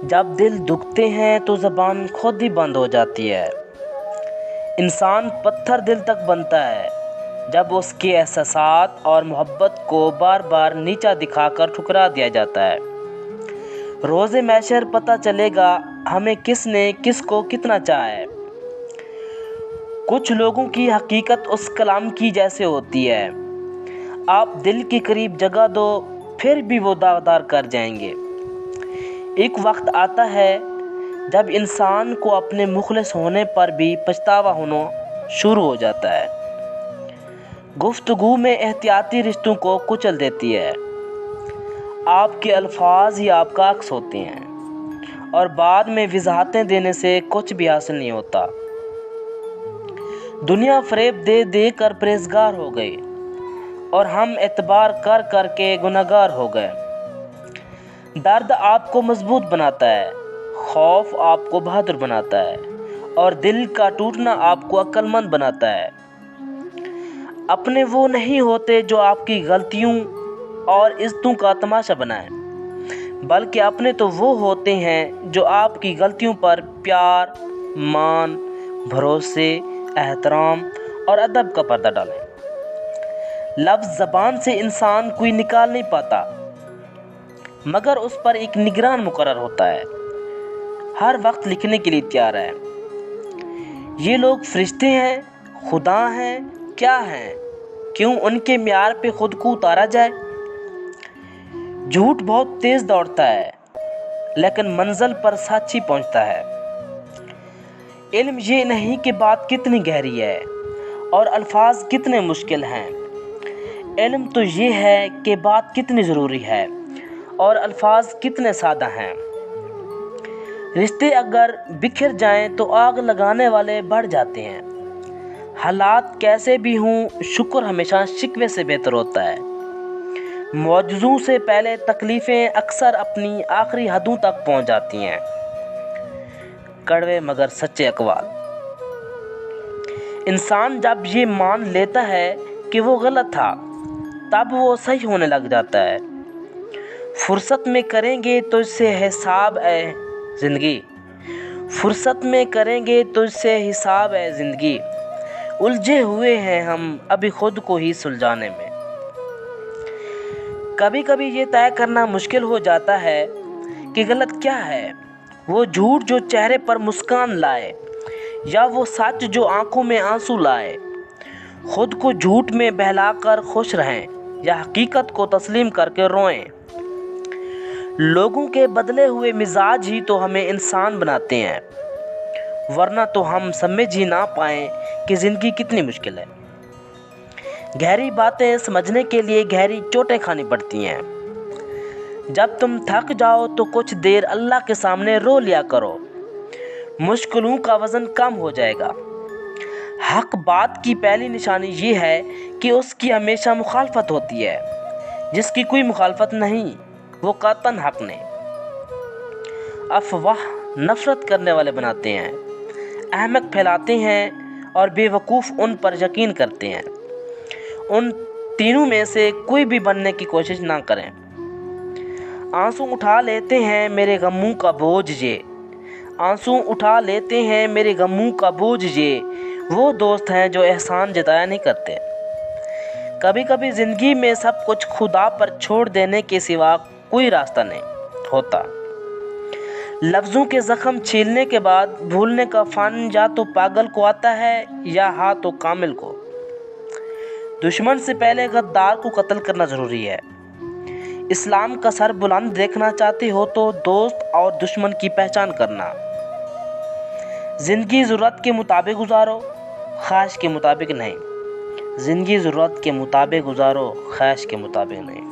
جب دل دکھتے ہیں تو زبان خود ہی بند ہو جاتی ہے۔ انسان پتھر دل تک بنتا ہے جب اس کے احساسات اور محبت کو بار بار نیچا دکھا کر ٹھکرا دیا جاتا ہے۔ روز محشر پتہ چلے گا ہمیں کس نے کس کو کتنا چاہا ہے۔ کچھ لوگوں کی حقیقت اس کلام کی جیسے ہوتی ہے، آپ دل کے قریب جگہ دو پھر بھی وہ داغدار کر جائیں گے۔ ایک وقت آتا ہے جب انسان کو اپنے مخلص ہونے پر بھی پچھتاوا ہونا شروع ہو جاتا ہے۔ گفتگو میں احتیاطی رشتوں کو کچل دیتی ہے۔ آپ کے الفاظ ہی آپ کا عکس ہوتے ہیں اور بعد میں وضاحتیں دینے سے کچھ بھی حاصل نہیں ہوتا۔ دنیا فریب دے دے کر پرہیزگار ہو گئی اور ہم اعتبار کر کر کے گنہگار ہو گئے۔ درد آپ کو مضبوط بناتا ہے، خوف آپ کو بہادر بناتا ہے اور دل کا ٹوٹنا آپ کو عقل مند بناتا ہے۔ اپنے وہ نہیں ہوتے جو آپ کی غلطیوں اور عزتوں کا تماشا بنائیں، بلکہ اپنے تو وہ ہوتے ہیں جو آپ کی غلطیوں پر پیار، مان، بھروسے، احترام اور ادب کا پردہ ڈالیں۔ لفظ زبان سے انسان کوئی نکال نہیں پاتا، مگر اس پر ایک نگران مقرر ہوتا ہے، ہر وقت لکھنے کے لیے تیار ہے۔ یہ لوگ فرشتے ہیں، خدا ہیں، کیا ہیں؟ کیوں ان کے معیار پہ خود کو اتارا جائے؟ جھوٹ بہت تیز دوڑتا ہے لیکن منزل پر سچ ہی پہنچتا ہے۔ علم یہ نہیں کہ بات کتنی گہری ہے اور الفاظ کتنے مشکل ہیں، علم تو یہ ہے کہ بات کتنی ضروری ہے اور الفاظ کتنے سادہ ہیں۔ رشتے اگر بکھر جائیں تو آگ لگانے والے بڑھ جاتے ہیں۔ حالات کیسے بھی ہوں، شکر ہمیشہ شکوے سے بہتر ہوتا ہے۔ معجزوں سے پہلے تکلیفیں اکثر اپنی آخری حدوں تک پہنچ جاتی ہیں۔ کڑوے مگر سچے اقوال۔ انسان جب یہ مان لیتا ہے کہ وہ غلط تھا، تب وہ صحیح ہونے لگ جاتا ہے۔ فرصت میں کریں گے تو اس سے حساب ہے زندگی، فرصت میں کریں گے تو اس سے حساب ہے زندگی، الجھے ہوئے ہیں ہم ابھی خود کو ہی سلجھانے میں۔ کبھی کبھی یہ طے کرنا مشکل ہو جاتا ہے کہ غلط کیا ہے، وہ جھوٹ جو چہرے پر مسکان لائے یا وہ سچ جو آنکھوں میں آنسو لائے۔ خود کو جھوٹ میں بہلا کر خوش رہیں یا حقیقت کو تسلیم کر کے روئیں۔ لوگوں کے بدلے ہوئے مزاج ہی تو ہمیں انسان بناتے ہیں، ورنہ تو ہم سمجھ ہی نہ پائیں کہ زندگی کتنی مشکل ہے۔ گہری باتیں سمجھنے کے لیے گہری چوٹیں کھانی پڑتی ہیں۔ جب تم تھک جاؤ تو کچھ دیر اللہ کے سامنے رو لیا کرو، مشکلوں کا وزن کم ہو جائے گا۔ حق بات کی پہلی نشانی یہ ہے کہ اس کی ہمیشہ مخالفت ہوتی ہے، جس کی کوئی مخالفت نہیں وہ قطعاً حق نہیں۔ افواہ نفرت کرنے والے بناتے ہیں، احمق پھیلاتے ہیں اور بے وقوف ان پر یقین کرتے ہیں۔ ان تینوں میں سے کوئی بھی بننے کی کوشش نہ کریں۔ آنسو اٹھا لیتے ہیں میرے غموں کا بوجھ یہ، آنسو اٹھا لیتے ہیں میرے غموں کا بوجھ یہ، وہ دوست ہیں جو احسان جتایا نہیں کرتے۔ کبھی کبھی زندگی میں سب کچھ خدا پر چھوڑ دینے کے سوا کوئی راستہ نہیں ہوتا۔ لفظوں کے زخم چھیلنے کے بعد بھولنے کا فن یا تو پاگل کو آتا ہے یا ہاں تو کامل کو۔ دشمن سے پہلے غدار کو قتل کرنا ضروری ہے۔ اسلام کا سر بلند دیکھنا چاہتے ہو تو دوست اور دشمن کی پہچان کرنا۔ زندگی ضرورت کے مطابق گزارو، خواہش کے مطابق نہیں۔ زندگی ضرورت کے مطابق گزارو، خواہش کے مطابق نہیں۔